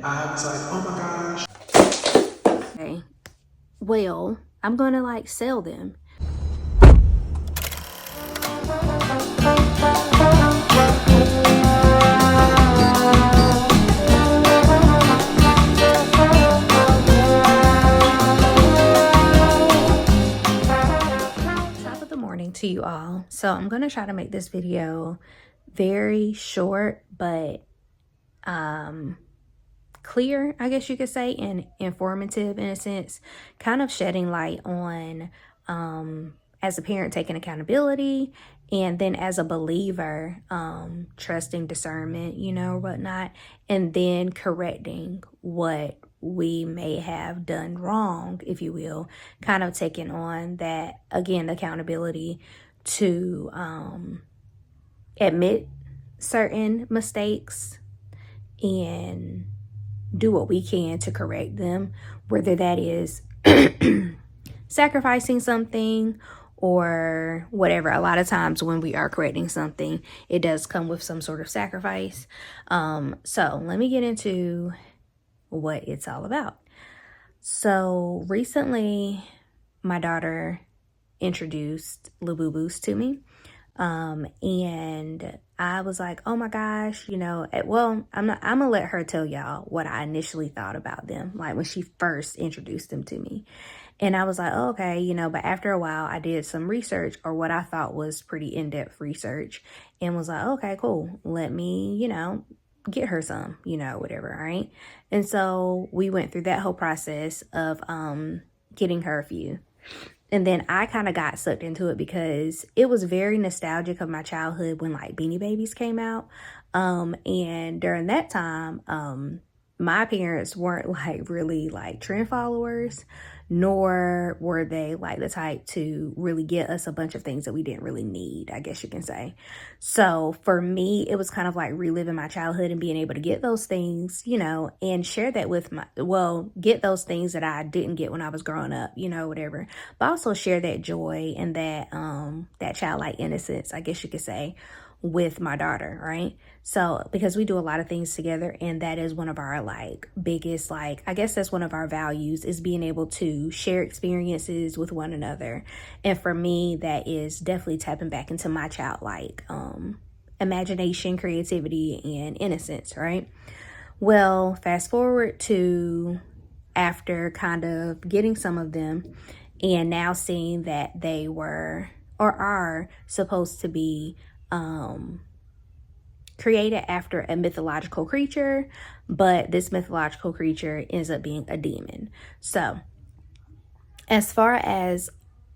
I was like, oh my gosh. Okay, well, I'm gonna like sell them. Top of the morning to you all. So I'm gonna try to make this video very short, but clear, I guess you could say, and informative in a sense, kind of shedding light on as a parent taking accountability, and then as a believer trusting discernment, you know, whatnot, and then correcting what we may have done wrong, if you will, kind of taking on that, again, accountability to admit certain mistakes and do what we can to correct them, whether that is sacrificing something or whatever. A lot of times when we are correcting something, it does come with some sort of sacrifice. So let me get into what it's all about. So recently, my daughter introduced Labubus to me. And I was like, oh my gosh, you know, well, I'm gonna let her tell y'all what I initially thought about them, like when she first introduced them to me. And I was like, oh, okay, you know, but after a while I did some research, or what I thought was pretty in-depth research, and was like, okay, cool, let me, you know, get her some, you know, whatever, right? And so we went through that whole process of getting her a few. And then I kind of got sucked into it because it was very nostalgic of my childhood when like Beanie Babies came out. And during that time, my parents weren't like really like trend followers, nor were they like the type to really get us a bunch of things that we didn't really need, I guess you can say. So for me, it was kind of like reliving my childhood and being able to get those things, you know, and share that with get those things that I didn't get when I was growing up, you know, whatever, but also share that joy and that childlike innocence, I guess you could say, with my daughter, right? So because we do a lot of things together, and that is one of our like biggest, like, I guess that's one of our values, is being able to share experiences with one another. And for me, that is definitely tapping back into my childlike imagination, creativity, and innocence, right? Well, fast forward to after kind of getting some of them, and now seeing that they were or are supposed to be created after a mythological creature, but this mythological creature ends up being a demon. So as far as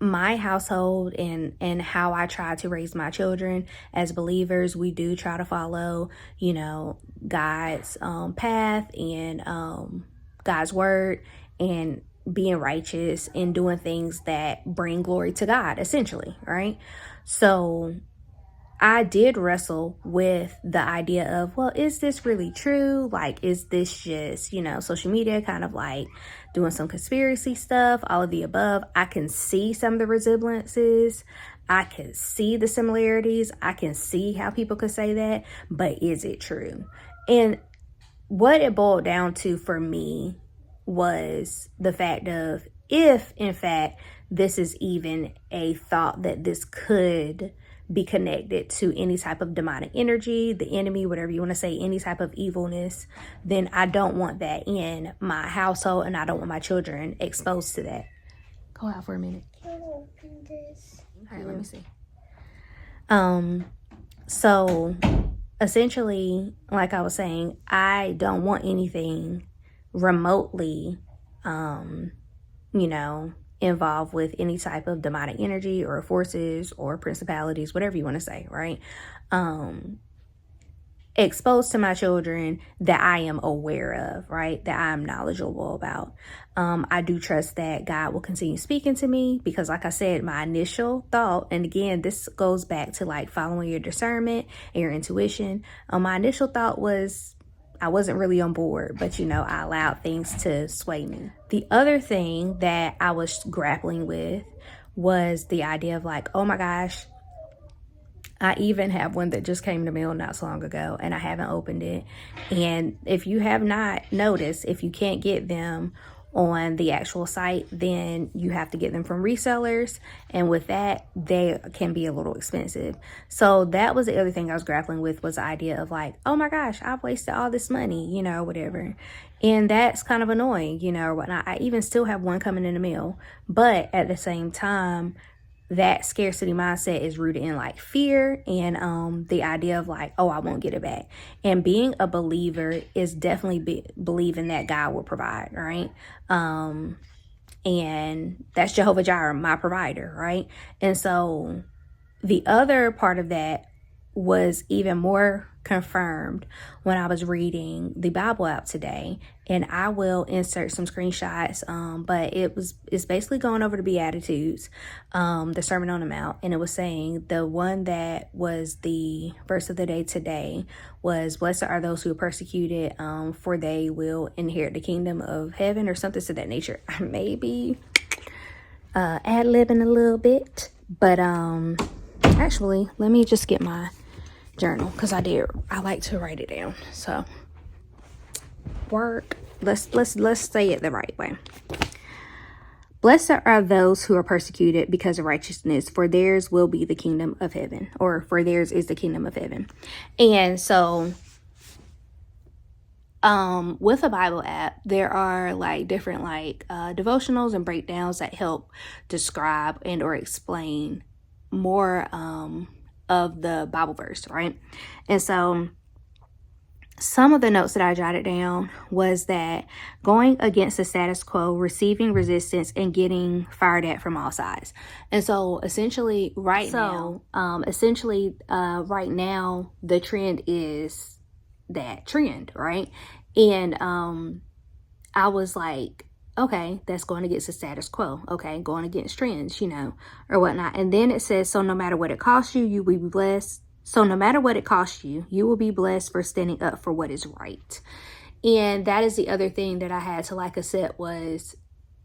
my household and how I try to raise my children as believers, we do try to follow, you know, God's path and God's word, and being righteous and doing things that bring glory to God, essentially, right? So I did wrestle with the idea of, well, is this really true? Like, is this just, you know, social media kind of like doing some conspiracy stuff, all of the above? I can see some of the resemblances. I can see the similarities. I can see how people could say that, but is it true? And what it boiled down to for me was the fact of, if in fact this is even a thought that this could be connected to any type of demonic energy, the enemy, whatever you want to say, any type of evilness, then I don't want that in my household, and I don't want my children exposed to that. Go out for a minute. All right, let me see. So essentially, like I was saying, I don't want anything remotely, you know, involved with any type of demonic energy or forces or principalities, whatever you want to say, right? Exposed to my children that I am aware of, right? That I'm knowledgeable about. I do trust that God will continue speaking to me, because like I said, my initial thought, and again, this goes back to like following your discernment and your intuition. My initial thought was, I wasn't really on board, but you know, I allowed things to sway me. The other thing that I was grappling with was the idea of like, oh my gosh, I even have one that just came to mail not so long ago, and I haven't opened it. And if you have not noticed, if you can't get them on the actual site, then you have to get them from resellers, and with that, they can be a little expensive. So that was the other thing I was grappling with, was the idea of like, oh my gosh, I've wasted all this money, you know, whatever. And that's kind of annoying, you know, or whatnot. I even still have one coming in the mail, but at the same time, that scarcity mindset is rooted in like fear and the idea of like, oh, I won't get it back. And being a believer is definitely believing that God will provide, right? And that's Jehovah Jireh, my provider, right? And so the other part of that was even more confirmed when I was reading the Bible app today, and I will insert some screenshots, but it's basically going over the Beatitudes, the Sermon on the Mount, and it was saying the one that was the verse of the day today was, blessed are those who are persecuted, for they will inherit the kingdom of heaven, or something to that nature. I may be ad-libbing a little bit, but actually, let me just get my journal, because I like to write it down. So let's say it the right way. Blessed are those who are persecuted because of righteousness, for theirs will be the kingdom of heaven, or for theirs is the kingdom of heaven. And so with a Bible app, there are like different like devotionals and breakdowns that help describe and or explain more of the Bible verse, right? And so some of the notes that I jotted down was that going against the status quo, receiving resistance, and getting fired at from all sides. And so essentially right now, the trend is that trend, right? And I was like, okay, that's going against the status quo. Okay, going against trends, you know, or whatnot. And then it says, so no matter what it costs you, you will be blessed. So no matter what it costs you, you will be blessed for standing up for what is right. And that is the other thing that I had to like accept was,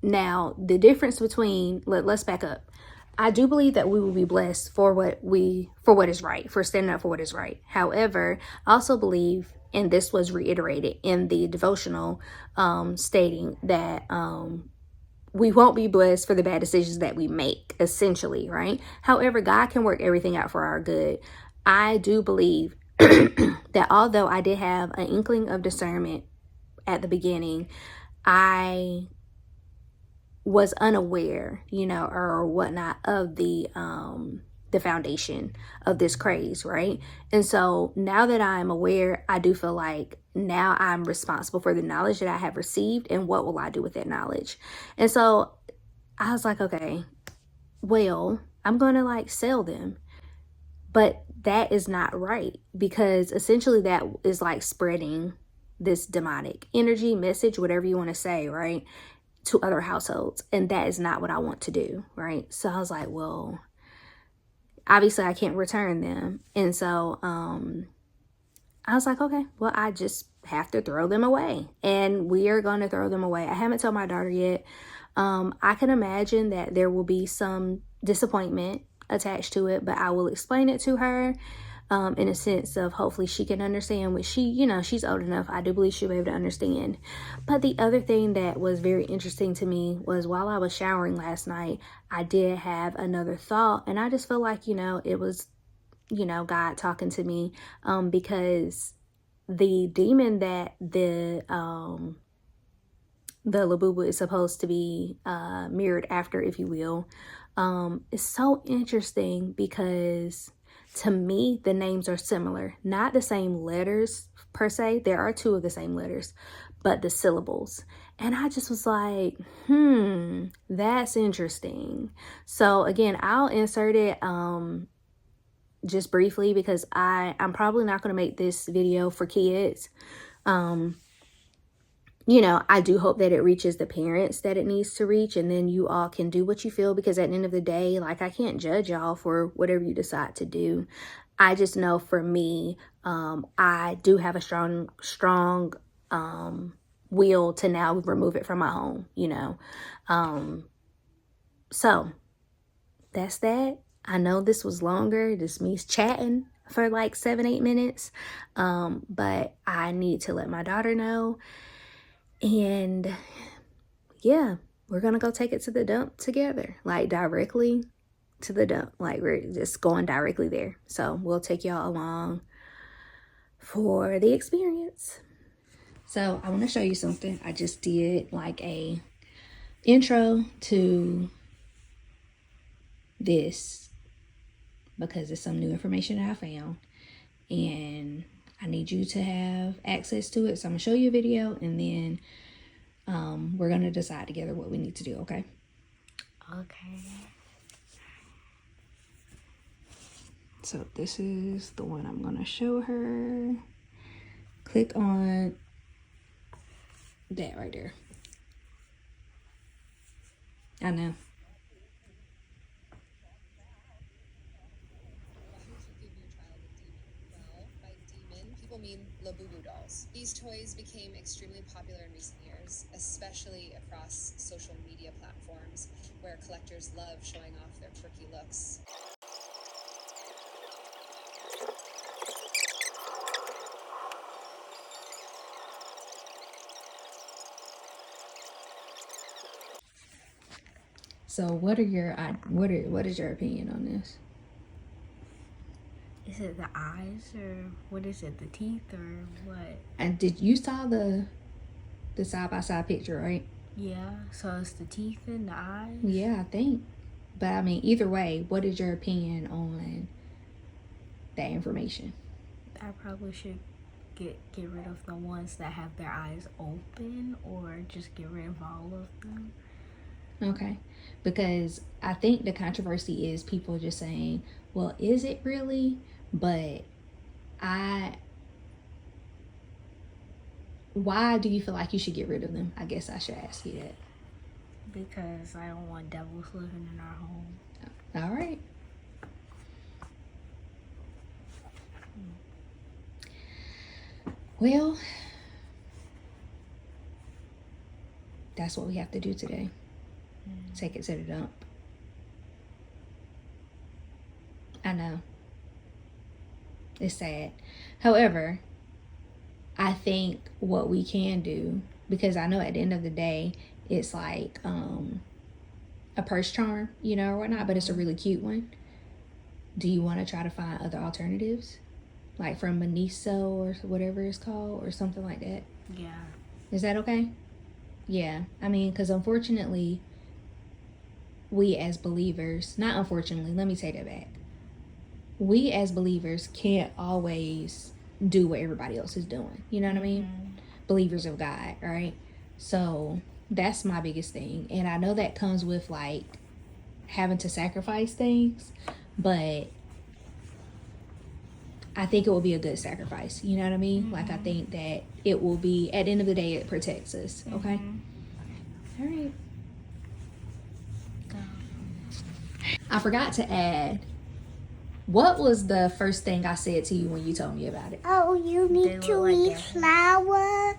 now the difference between, let's back up. I do believe that we will be blessed for what is right, for standing up for what is right. However, I also believe, and this was reiterated in the devotional, stating that we won't be blessed for the bad decisions that we make, essentially, right? However, God can work everything out for our good. I do believe that although I did have an inkling of discernment at the beginning, I was unaware, you know, or whatnot, of the foundation of this craze, right? And so now that I'm aware, I do feel like now I'm responsible for the knowledge that I have received, and what will I do with that knowledge? And so I was like, okay, well, I'm gonna like sell them. But that is not right, because essentially that is like spreading this demonic energy, message, whatever you want to say, right, to other households. And that is not what I want to do, right? So I was like, well, obviously I can't return them. And so I was like, okay, well, I just have to throw them away. And we are going to throw them away. I haven't told my daughter yet. I can imagine that there will be some disappointment attached to it, but I will explain it to her in a sense of hopefully she can understand, which she, you know, she's old enough. I do believe she'll be able to understand. But the other thing that was very interesting to me was, while I was showering last night, I did have another thought, and I just feel like, you know, it was, you know, God talking to me, because the demon that the Labubu is supposed to be mirrored after, if you will, is so interesting, because to me, the names are similar. Not the same letters per se. There are two of the same letters, but the syllables. And I just was like, that's interesting. So again, I'll insert it just briefly, because I'm probably not going to make this video for kids. You know, I do hope that it reaches the parents that it needs to reach, and then you all can do what you feel, because at the end of the day, like, I can't judge y'all for whatever you decide to do. I just know for me, I do have a strong will to now remove it from my home, you know. So that's that. I know this was longer. This means chatting for like 7-8 minutes. But I need to let my daughter know. And yeah, we're gonna go take it to the dump together, like directly to the dump. Like we're just going directly there. So we'll take y'all along for the experience. So I want to show you something. I just did like a intro to this because it's some new information that I found and I need you to have access to it. So I'm gonna show you a video and then we're gonna decide together what we need to do. Okay. So this is the one I'm gonna show her. Click on that right there. I know. By demon, people mean Labubu dolls. These toys became extremely popular in recent years, especially across social media platforms where collectors love showing off their quirky looks. So what is your opinion on this? Is it the eyes or what is it? The teeth or what? And did you saw the side by side picture, right? Yeah. So it's the teeth and the eyes. Yeah, I think. But I mean, either way, what is your opinion on that information? I probably should get rid of the ones that have their eyes open, or just get rid of all of them. Okay, because I think the controversy is people just saying, well, is it really? But why do you feel like you should get rid of them? I guess I should ask you that. Because I don't want devils living in our home. All right. Well, that's what we have to do today. Take it to the dump. I know. It's sad. However, I think what we can do, because I know at the end of the day, it's like a purse charm, you know, or whatnot, but it's a really cute one. Do you want to try to find other alternatives? Like from Miniso or whatever it's called or something like that? Yeah. Is that okay? Yeah. I mean, because unfortunately, we as believers, not unfortunately, let me take that back. We as believers can't always do what everybody else is doing. You know what I mean? Believers of God, right? So that's my biggest thing. And I know that comes with like having to sacrifice things, but I think it will be a good sacrifice. You know what I mean? Like I think that it will be, at the end of the day, it protects us. Okay? All right. I forgot to add, what was the first thing I said to you when you told me about it? Oh, you need to eat flour.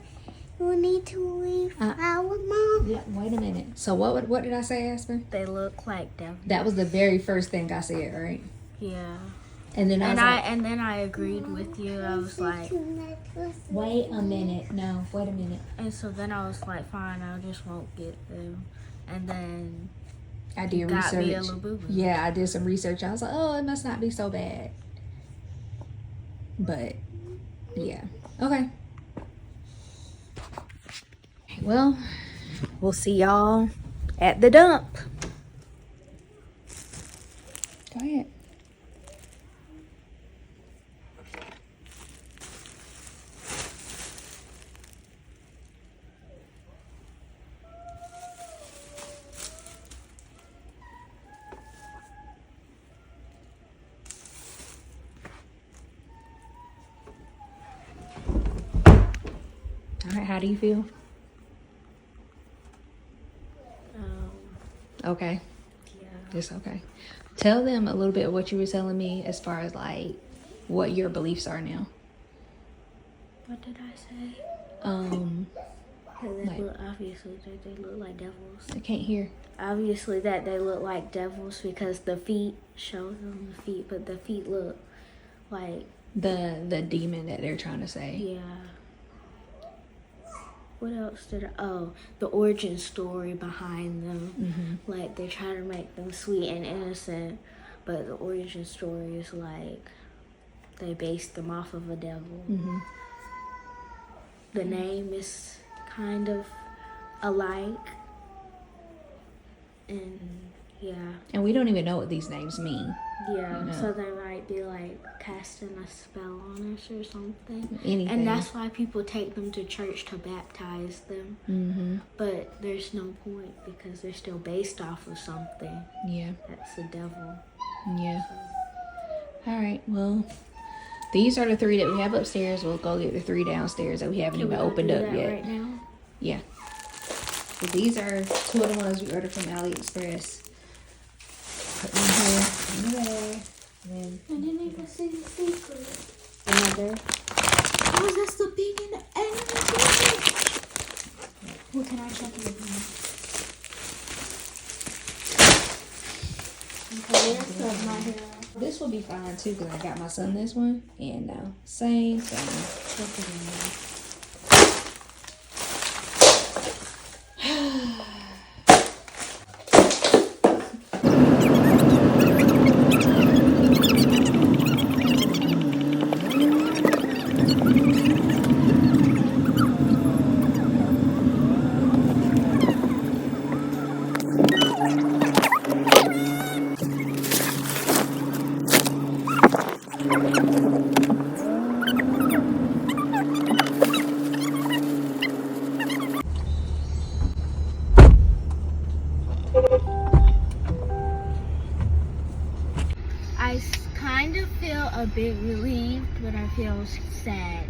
You need to eat flour, Mom. Yeah, wait a minute. So what did I say, Aspen? They look like devils. That was the very first thing I said, right? Yeah. And then And then I agreed with you. I was like, wait a minute. No, wait a minute. and so then I was like, fine, I just won't get them. And then I did got me a research. Labubu. Yeah, I did some research. I was like, oh, it must not be so bad. But yeah, okay. Well, we'll see y'all at the dump. Go ahead. All right, how do you feel? Okay. Yeah. It's okay. Tell them a little bit of what you were telling me as far as like what your beliefs are now. What did I say? They look, obviously they look like devils. I can't hear. Obviously that they look like devils because the feet show them the feet, but the feet look like The demon that they're trying to say. yeah. What else the origin story behind them. Like they try to make them sweet and innocent, but the origin story is like they based them off of a devil. The name is kind of alike, and yeah. And we don't even know what these names mean. Yeah, No. so they might be like casting a spell on us or something. Anything. And that's why people take them to church to baptize them. But there's no point because they're still based off of something. Yeah. That's the devil. Yeah. All right. Well, these are the 3 that we have upstairs. We'll go get the 3 downstairs that we haven't even opened up yet. Right now? Yeah. But these are 2 of the ones we ordered from AliExpress. Put them here in the bag. And then they can see the secret. Another. Oh, that's the big and the enemy. Well, can I check it again? Okay, that's my hair. This will be fine too because I got my son this one. And same thing. Check it I kind of feel a bit relieved, but I feel sad